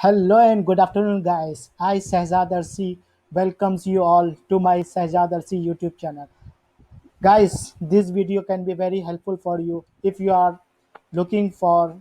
Hello and good afternoon, guys. I, Shahzad Arsi, welcomes you all to my Shahzad Arsi YouTube channel. Guys, this video can be very helpful for you if you are looking for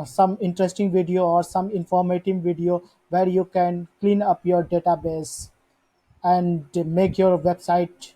some interesting video or some informative video where you can clean up your database and make your website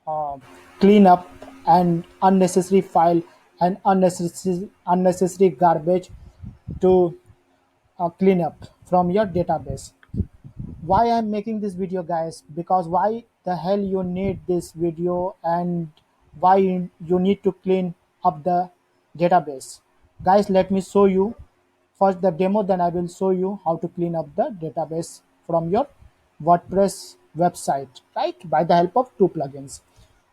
uh, clean up and unnecessary file and unnecessary garbage to clean up from your database. Why I'm making this video, guys? Because why the hell you need this video and why you need to clean up the database? Guys, let me show you first the demo, then I will show you how to clean up the database from your WordPress website, right, by the help of two plugins.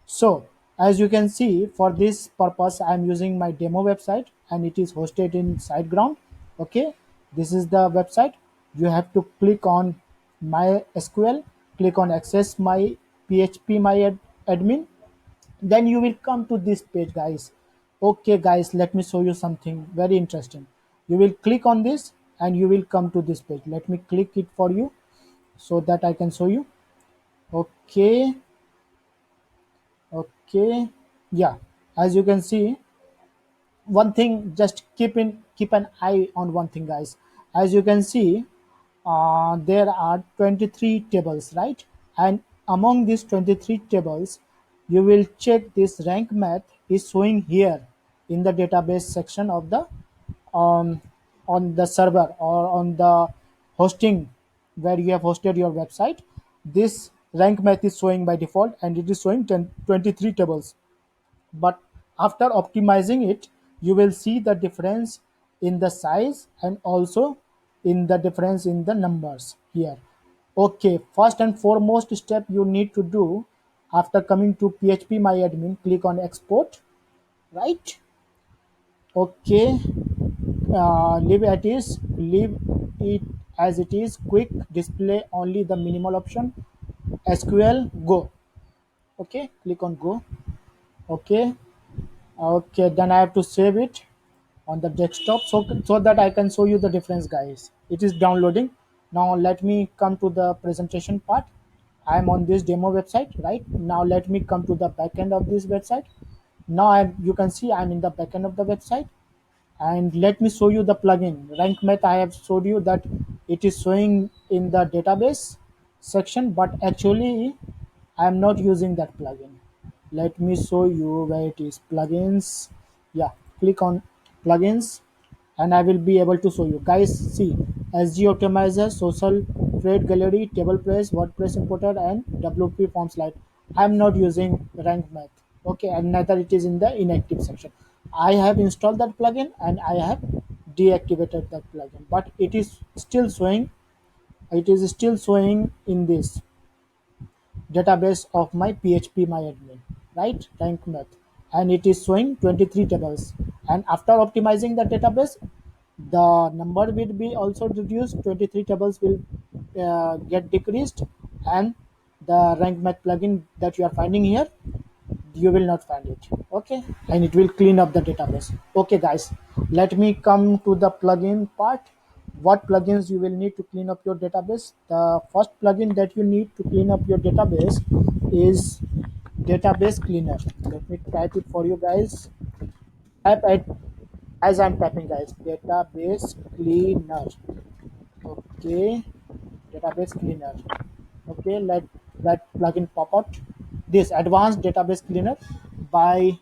So as you can see, for this purpose I am using my demo website and it is hosted in SiteGround. Okay, this is the website. You have to click on MySQL, click on access my PHP my admin, then you will come to this page, guys. Okay guys, let me show you something very interesting. You will click on this and you will come to this page. Let me click it for you so that I can show you. Okay, okay, yeah, as you can see, one thing, just keep an eye on one thing, guys. As you can see, there are 23 tables, right? And among these 23 tables, you will check this rank math is showing here in the database section of the um, on the server or on the hosting where you have hosted your website. This rank math is showing by default and it is showing 23 tables, but after optimizing it you will see the difference in the size and also in the difference in the numbers here. Okay, first and foremost step you need to do, after coming to php myadmin, click on export, right? Okay, leave it as it is, quick display only the minimal option, sql go. Okay, click on go. Okay, okay, then I have to save it on the desktop so that I can show you the difference, guys. It is downloading. Now let me come to the presentation part. I am on this demo website, right? Now let me come to the back end of this website. Now you can see I'm in the back end of the website, and let me show you the plugin rank math. I have showed you that it is showing in the database section, but actually I am not using that plugin. Let me show you where it is, plugins. Yeah, click on plugins and I will be able to show you, guys. See, SG optimizer, social trade gallery, table press, WordPress importer, and WP form slide. I am not using rank math. Okay, and neither it is in the inactive section. I have installed that plugin and I have deactivated that plugin, but it is still showing in this database of my php myadmin, right, rank math, and it is showing 23 tables. And after optimizing the database, the number will be also reduced, 23 tables will get decreased, and the rank math plugin that you are finding here, you will not find it. Okay, and it will clean up the database. Okay guys, let me come to the plugin part. What plugins you will need to clean up your database? The first plugin that you need to clean up your database is database cleaner. Let me type it for you, guys. Type it as I'm typing, guys. Database cleaner. Okay, database cleaner. Okay, let that plugin pop out. This advanced database cleaner by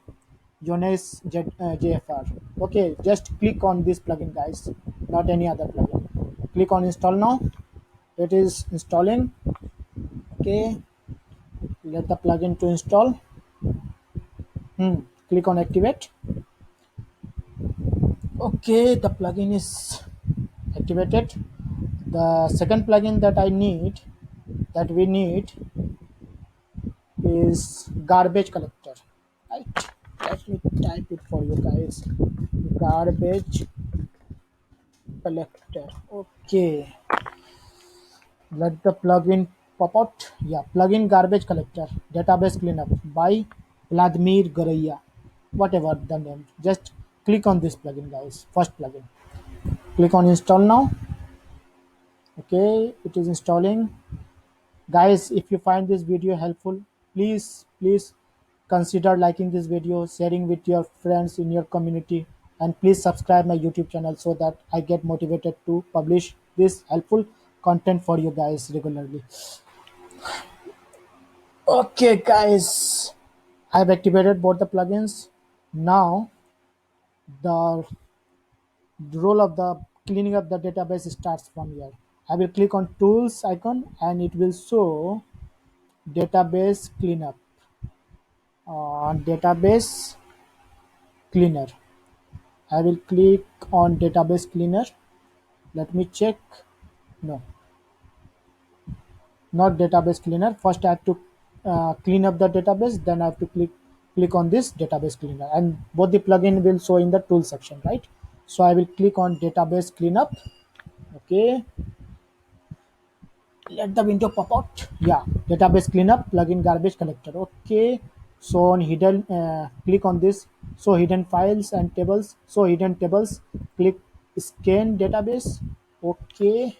Jonas JFR. Okay, just click on this plugin, guys, not any other plugin. Click on install now. It is installing. Okay, let the plugin to install. Click on activate. Okay, the plugin is activated. The second plugin that we need is garbage collector, right? Let me type it for you, guys. Garbage collector. Okay, let the plugin pop out. Yeah, plugin garbage collector database cleanup by Vladimir Goraya, whatever the name. Just click on this plugin, guys. First plugin, click on install now. Okay, it is installing. Guys, if you find this video helpful, please consider liking this video, sharing with your friends in your community, and please subscribe my YouTube channel so that I get motivated to publish this helpful content for you guys regularly. Okay, guys, I've activated both the plugins. Now the role of the cleaning up the database starts from here. I will click on tools icon and it will show database cleanup. On database cleaner, I will click on database cleaner. Let me check. No, not database cleaner. First I have to clean up the database, then I have to click on this database cleaner, and both the plugin will show in the tool section, right? So I will click on database cleanup. Okay, let the window pop out. Yeah, database cleanup plugin garbage collector. Okay, so on hidden, click on this. So hidden files and tables. So hidden tables, click scan database. Okay,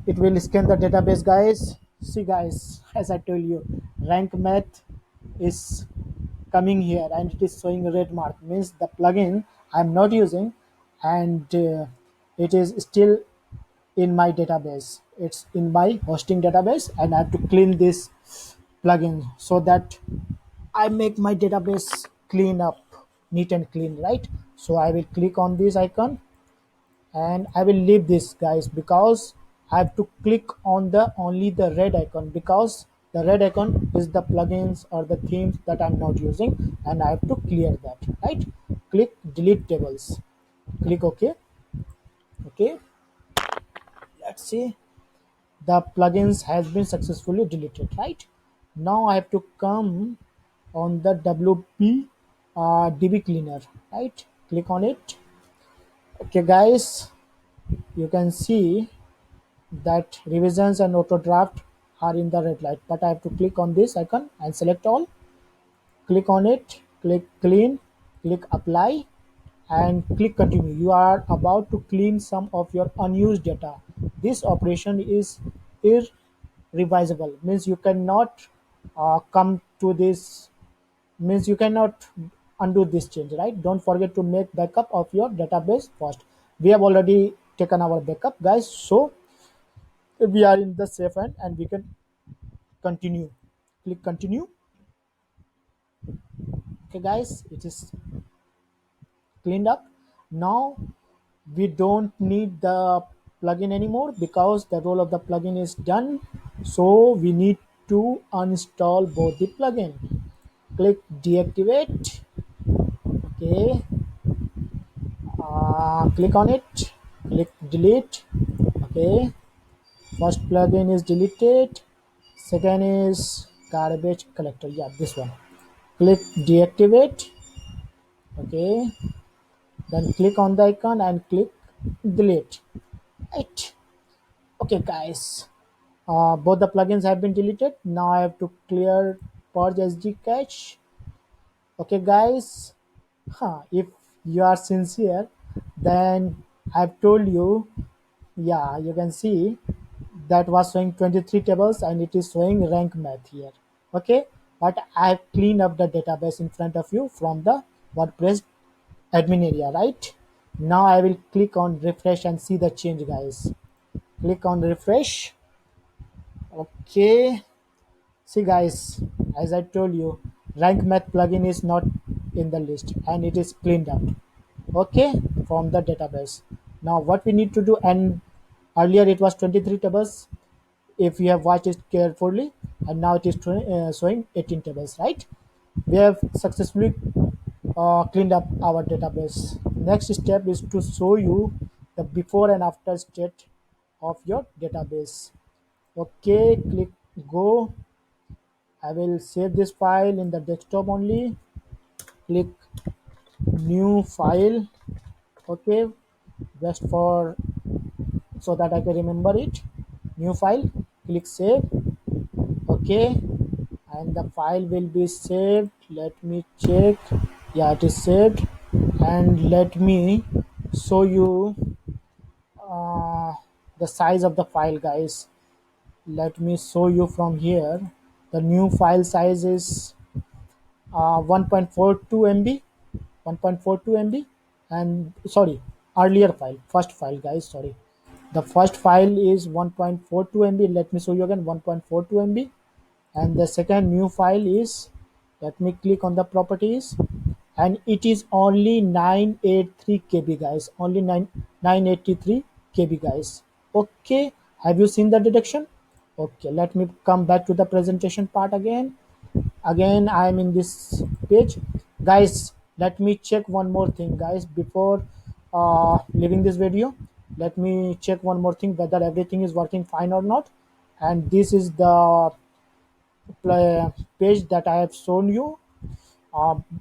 it will scan the database, guys. See, guys, as I told you, rank math is coming here and it is showing a red mark, means the plugin I'm not using, and it is still in my database. It's in my hosting database, and I have to clean this plugin so that I make my database clean up, neat and clean, right? So I will click on this icon and I will leave this, guys, because I have to click on the only the red icon, because the red icon is the plugins or the themes that I'm not using, and I have to clear that, right? Click delete tables, click OK. Okay, let's see, the plugins has been successfully deleted, right? Now I have to come on the WP DB cleaner, right? Click on it. Okay, guys, you can see that revisions and auto draft are in the red light, but I have to click on this icon and select all. Click on it, click clean, click apply, and click continue. You are about to clean some of your unused data. This operation is irreversible, means you cannot come to this, means you cannot undo this change, right? Don't forget to make backup of your database first. We have already taken our backup, guys, so we are in the safe end and we can continue. Click continue. Okay, guys, it is cleaned up. Now we don't need the plugin anymore because the role of the plugin is done. So we need to uninstall both the plugin. Click deactivate. Okay, click on it, click delete. Okay, first plugin is deleted, second is garbage collector, yeah, this one. Click deactivate. Okay, then click on the icon and click delete, right? Okay, guys, both the plugins have been deleted. Now I have to clear purge sd cache. Okay, guys, if you are sincere, then I've told you. Yeah, you can see that was showing 23 tables and it is showing rank math here. Okay, but I have cleaned up the database in front of you from the WordPress admin area, right? Now I will click on refresh and see the change, guys. Click on refresh. Okay, see, guys, as I told you, rank math plugin is not in the list and it is cleaned up, okay, from the database. Now what we need to do, and earlier it was 23 tables if you have watched it carefully, and now it is showing 18 tables, right? We have successfully cleaned up our database. Next step is to show you the before and after state of your database. Okay, click go. I will save this file in the desktop only. Click new file. Okay, just for so that I can remember it. New file. Click save. Okay, and the file will be saved. Let me check. Yeah, it is saved. And let me show you uh, the size of the file, guys. Let me show you from here. The new file size is 1.42 MB, 1.42 MB, and sorry, earlier file, first file, guys. Sorry, the first file is 1.42 MB. Let me show you again, 1.42 MB, and the second new file is, let me click on the properties, and it is only 983 KB, guys. Only 983 KB, guys. Okay, have you seen the deduction? Okay, let me come back to the presentation part again. Again, I am in this page, guys. Let me check one more thing, guys, before leaving this video. Let me check one more thing, whether everything is working fine or not. And this is the page that I have shown you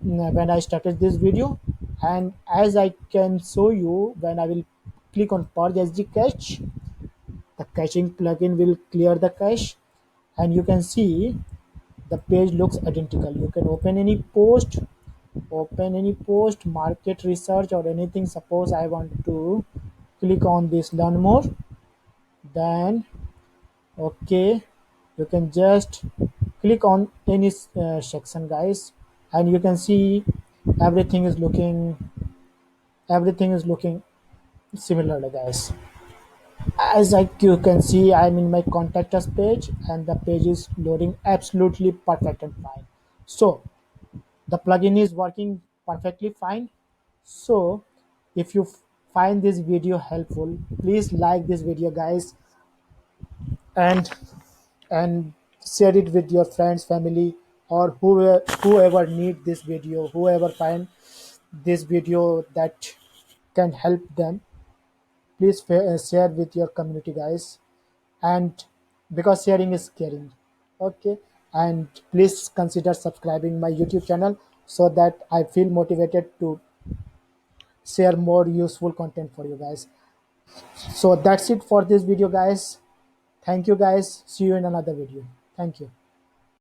when I started this video. And as I can show you, when I will click on purge SD cache, the caching plugin will clear the cache, and you can see the page looks identical. You can open any post, market research, or anything. Suppose I want to click on this learn more, then okay, you can just click on any section, guys, and you can see everything is looking everything is looking similar, guys. As you can see, I'm in my contact us page, and the page is loading absolutely perfect and fine. So the plugin is working perfectly fine. So if you find this video helpful, please like this video, guys, and and share it with your friends, family, or whoever need this video, whoever find this video that can help them. Please share with your community, guys, and because sharing is caring. Okay, and please consider subscribing my YouTube channel, so that I feel motivated to share more useful content for you guys. So that's it for this video, guys. Thank you, guys. See you in another video. Thank you.